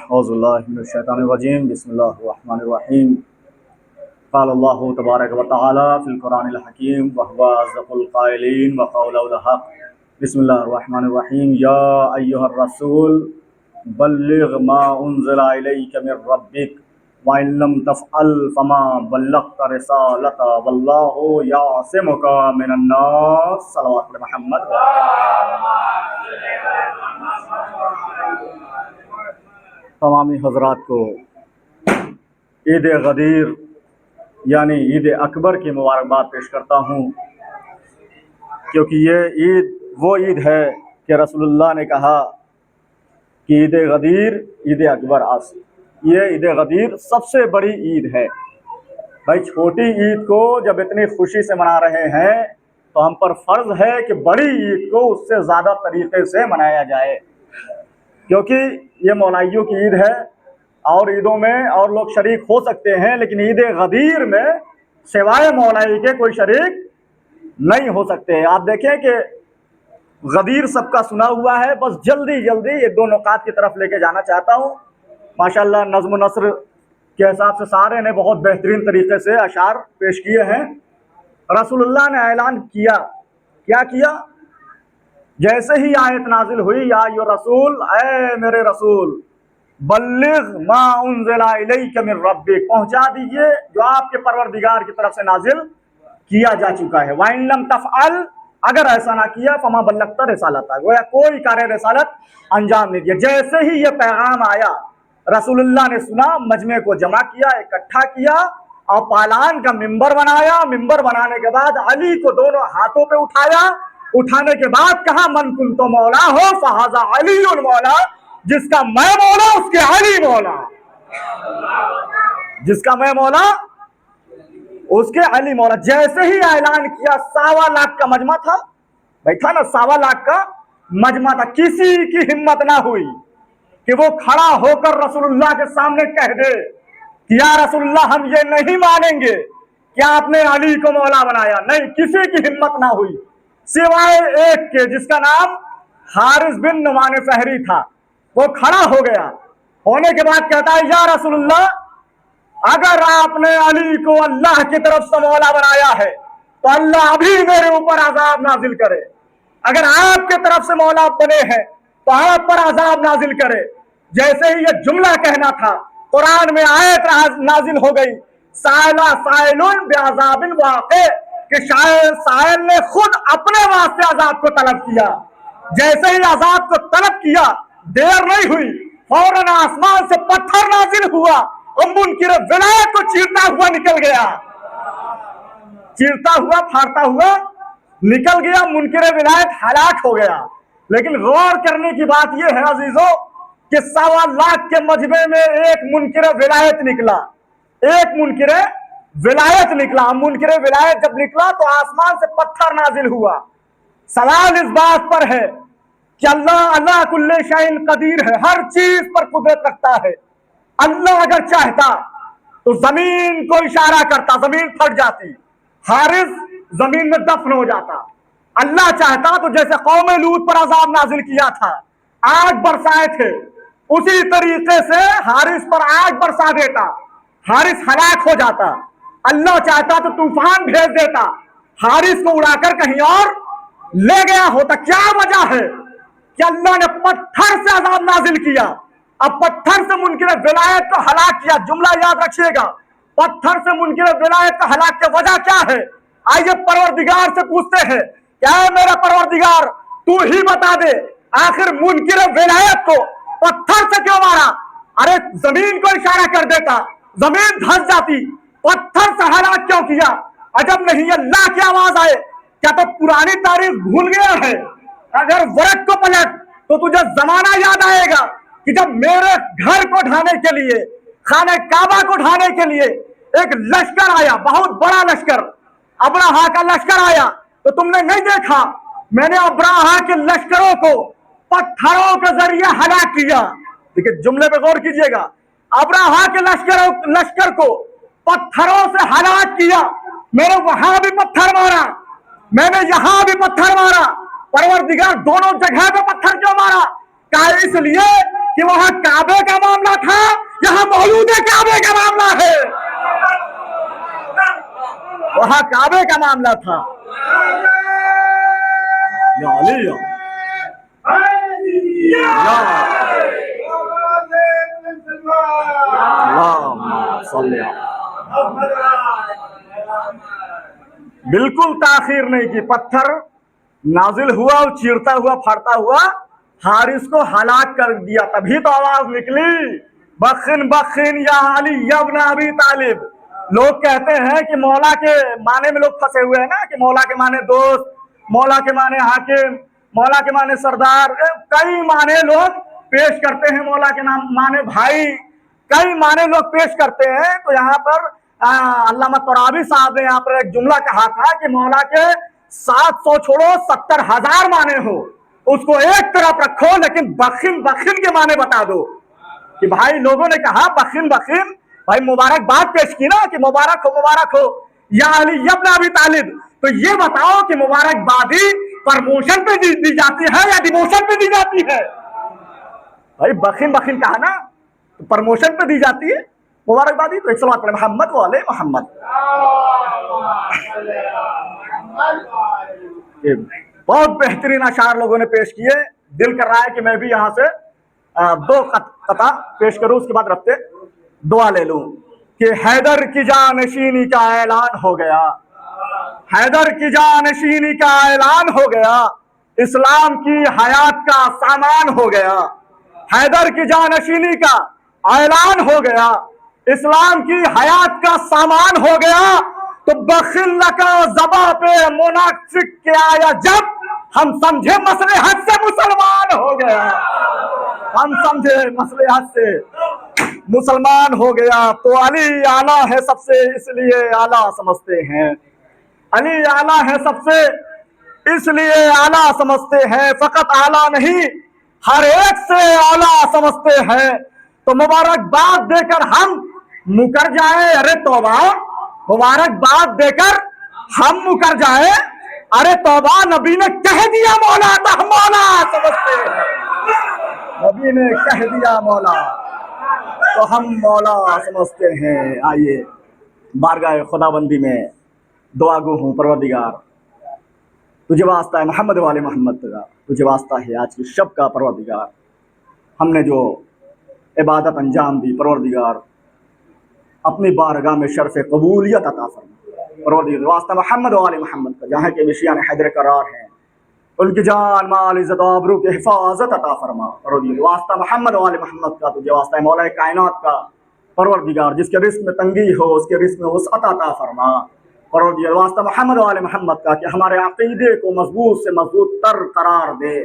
اعوذ باللہ من الشیطان الرجیم بسم اللہ الرحمن الرحیم قال اللہ تبارک و تعالی فی القرآن الحکیم وهو اصدق القائلین وقول الحق بسم اللہ الرحمن الرحیم یا ایہا الرسول بلغ ما انزل الیک من ربک وَإِن لَّمْ تَفْعَلْ فَمَا بَلَّغْتَ رِسَالَتَهُ وَاللَّهُ يَعْصِمُكَ مِنَ النَّاسِ صلوات محمد۔ تمامی حضرات کو عید غدیر یعنی عید اکبر کی مبارکباد پیش کرتا ہوں، کیونکہ یہ عید وہ عید ہے کہ رسول اللہ نے کہا کہ عید غدیر عید اکبر آسی، یہ عید غدیر سب سے بڑی عید ہے۔ بھائی چھوٹی عید کو جب اتنی خوشی سے منا رہے ہیں تو ہم پر فرض ہے کہ بڑی عید کو اس سے زیادہ طریقے سے منایا جائے، کیونکہ یہ مولائیوں کی عید ہے، اور عیدوں میں اور لوگ شریک ہو سکتے ہیں، لیکن عید غدیر میں سوائے مولائی کے کوئی شریک نہیں ہو سکتے۔ آپ دیکھیں کہ غدیر سب کا سنا ہوا ہے، بس جلدی جلدی ایک دو نکات کی طرف لے کے جانا چاہتا ہوں۔ ماشاءاللہ نظم و نثر کے حساب سے سارے نے بہت بہترین طریقے سے اشعار پیش کیے ہیں۔ رسول اللہ نے اعلان کیا کیا؟ جیسے ہی آیت نازل ہوئی یا ایھا رسول، اے میرے رسول، بلغ ما انزل الیک من ربک، پہنچا دیجئے جو آپ کے پروردگار کی طرف سے نازل کیا جا چکا ہے۔ وَإِن لَّمْ تَفْعَلْ، اگر ایسا نہ کیا فَمَا بَلَّغْتَ رِسَالَتَهُ، گویا کوئی کار رسالت انجام نہیں دیا۔ جیسے ہی یہ پیغام آیا، رسول اللہ نے سنا، مجمع کو جمع کیا، اکٹھا کیا اور پالان کا ممبر بنایا۔ ممبر بنانے کے بعد علی کو دونوں ہاتھوں پہ اٹھایا، اٹھانے کے بعد کہا من کنت مولا ہو فہذا علی المولا، جس کا میں مولا اس کے علی مولا، جس کا میں مولا اس کے علی مولا۔ جیسے ہی اعلان کیا، 1.25 لاکھ کا مجمع تھا، بھائی تھا نا، 1.25 لاکھ کا مجمع تھا، کسی کی ہمت نہ ہوئی کہ وہ کھڑا ہو کر رسول اللہ کے سامنے کہہ دے کہ یا رسول اللہ ہم یہ نہیں مانیں گے کہ آپ نے علی کو مولا بنایا۔ نہیں، کسی کی ہمت نہ ہوئی سوائے ایک کے، جس کا نام حارث بن نعمان فہری تھا۔ وہ کھڑا ہو گیا، ہونے کے بعد کہتا ہے یا رسول اللہ اگر آپ نے علی کو اللہ کی طرف سے مولا بنایا ہے تو اللہ ابھی میرے اوپر عذاب نازل کرے، اگر آپ کی طرف سے مولا بنے ہیں تو آپ پر عذاب نازل کرے۔ جیسے ہی یہ جملہ کہنا تھا، قرآن میں آیت نازل ہو گئی، سائل بعذاب واقع، کہ سائل نے خود اپنے واسطے عذاب کو طلب کیا۔ جیسے ہی عذاب کو طلب کیا، دیر نہیں ہوئی، فوراً آسمان سے پتھر نازل ہوا اور منکر ولایت کو چیرتا ہوا نکل گیا، چیرتا ہوا پھاڑتا ہوا نکل گیا، منکر ولایت ہلاک ہو گیا۔ لیکن غور کرنے کی بات یہ ہے عزیزو کہ 1.25 لاکھ کے مجمع میں ایک منکر ولایت نکلا، ایک منکر ولایت نکلا۔ منکر ولایت جب نکلا تو آسمان سے پتھر نازل ہوا۔ سوال اس بات پر ہے کہ اللہ کل شیء قدیر ہے، ہر چیز پر قدرت رکھتا ہے۔ اللہ اگر چاہتا تو زمین کو اشارہ کرتا، زمین پھٹ جاتی، حارث زمین میں دفن ہو جاتا۔ اللہ چاہتا تو جیسے قوم لوط پر عذاب نازل کیا تھا، آگ برسائے تھے، اسی طریقے سے حارث پر آگ برسا دیتا، حارث ہلاک ہو جاتا۔ اللہ چاہتا تو طوفان بھیج دیتا، حارث کو اڑا کر کہیں اور لے گیا ہوتا۔ کیا وجہ ہے کہ اللہ نے پتھر سے عذاب نازل کیا؟ اب پتھر سے منکر ولایت کو ہلاک کیا۔ جملہ یاد رکھیے گا، پتھر سے منکر ولایت کا ہلاک کی وجہ کیا ہے؟ آئیے پروردگار سے پوچھتے ہیں کہ اے میرا پروردگار تو ہی بتا دے، آخر منکر ولایت کو پتھر سے کیوں مارا؟ ارے زمین کو اشارہ کر دیتا، زمین دھس جاتی، پتھر سے ہلاک کیوں کیا؟ عجب نہیں اللہ کی آواز آئے، کیا تو پرانی تاریخ بھول گیا ہے؟ اگر ورق کو پلٹ تو تجھے زمانہ یاد آئے گا کہ جب میرے گھر کو ڈھانے کے لیے، خانہ کعبہ کو ڈھانے کے لیے ایک لشکر آیا، بہت بڑا لشکر، ابرہا کا لشکر آیا، تو تم نے نہیں دیکھا میں نے ابرہا کے لشکروں کو پتھروں کے ذریعے ہلاک کیا؟ دیکھیں جملے پہ غور کیجئے گا، ابرہا کے لشکر کو پتھروں سے ہلاک کیا۔ میں نے وہاں بھی پتھر مارا، میں نے یہاں بھی پتھر مارا، پروردگار دونوں جگہ پہ پتھر کیوں مارا؟ کہا اس لیے کہ وہاں کعبے کا معاملہ یہاں مولود کعبے کا معاملہ ہے، وہاں کعبے کا معاملہ تھا۔ یا علی یا بالکل تاخیر نہیں کی، پتھر نازل ہوا اور چیرتا ہوا پھاڑتا ہوا حارث کو ہلاک کر دیا۔ تبھی تو آواز نکلی بخن بخن یا علی ابن ابی طالب۔ لوگ کہتے ہیں کہ مولا کے معنی میں لوگ پھنسے ہوئے ہیں نا، کہ مولا کے معنی دوست، مولا کے معنی حاکم، مولا کے معنی سردار، کئی معنی لوگ پیش کرتے ہیں، مولا کے نام معنی بھائی، کئی معنی لوگ پیش کرتے ہیں۔ تو یہاں پر علامہ طرابی صاحب نے یہاں پر ایک جملہ کہا تھا کہ مولا کے 700 چھوڑو 70,000 معنی ہو، اس کو ایک طرف رکھو، لیکن بخن بخن کے معنی بتا دو۔ کہ بھائی لوگوں نے کہا بخن بخن، بھائی مبارکباد پیش کی نا کہ مبارک ہو یا علی ابن ابی طالب، تو یہ بتاؤ کہ مبارکبادی پرموشن پہ دی جاتی ہے یا ڈیموشن پہ دی جاتی ہے؟ بھائی بخن بخن کہا نا، تو پرموشن پہ دی جاتی ہے مبارکبادی، تو ایک صلوات پڑھیں محمد و علی محمد۔ بہت بہترین اشعار لوگوں نے پیش کیے، دل کر رہا ہے کہ میں بھی یہاں سے 2 قطع پیش کروں، اس کے بعد رفتے دعا لے لوں کہ حیدر کی جانشینی کا اعلان ہو گیا، حیدر کی جانشینی کا اعلان ہو گیا، اسلام کی حیات کا سامان ہو گیا، حیدر کی جانشینی کا اعلان ہو گیا، اسلام کی حیات کا سامان ہو گیا۔ تو بخل کا زبا پہ منافق کے آیا جب، ہم سمجھے مصلحت سے مسلمان ہو گیا، ہم سمجھے مصلحت سے مسلمان ہو گیا۔ تو علی اعلیٰ ہے سب سے اس لیے اعلیٰ سمجھتے ہیں، علی اعلیٰ ہے سب سے اس لیے اعلیٰ سمجھتے ہیں، فقط اعلیٰ نہیں ہر ایک سے اعلیٰ سمجھتے ہیں۔ تو مبارکباد دے کر ہم مکر جائیں، ارے توبہ، مبارکباد دے کر ہم مکر جائیں، ارے توبہ، نبی نے کہہ دیا مولا تو ہم مولا سمجھتے ہیں، نبی نے کہہ دیا مولا تو ہم مولا سمجھتے ہیں۔ آئیے بارگاہ خدا بندی میں دعا گو ہوں، پروردگار تجھے واسطہ ہے محمد والے محمد کا، تجھے واسطہ ہے آج کی شب کا پروردگار، ہم نے جو عبادت انجام دی پروردگار اپنی بارگاہ میں شرف قبولیت عطا فرما پروردگار، واسطہ محمد والے محمد کا، جہاں کے مشیان حیدر قرار ہیں ان کی جان مال عزت و آبرو کی حفاظت عطا فرما پروردگار، واسطہ محمد والے محمد کا، تجھے واسطہ مولا کائنات کا پروردگار، جس کے رزق میں تنگی ہو اس کے رزق میں وسعت عطا فرما پروردگار، واسطہ محمد والے محمد کا کہ ہمارے عقیدے کو مضبوط سے مضبوط تر قرار دے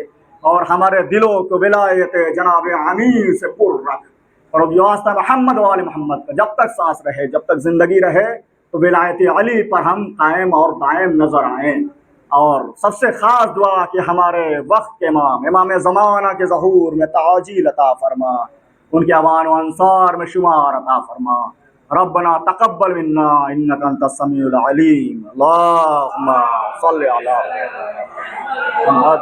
اور ہمارے دلوں کو ولایت جناب امیر سے پر رکھ پروردگار، واسطہ محمد والے محمد کا، جب تک سانس رہے جب تک زندگی رہے تو ولایت علی پر ہم قائم اور دائم نظر آئیں۔ اور سب سے خاص دعا کہ ہمارے وقت کے امام زمانہ کے ظہور میں تعجیل عطا فرما، ان کے اوان و انصار میں شمار عطا فرما۔ ربنا تقبل منا انك انت السميع العليم، اللهم صل على محمد۔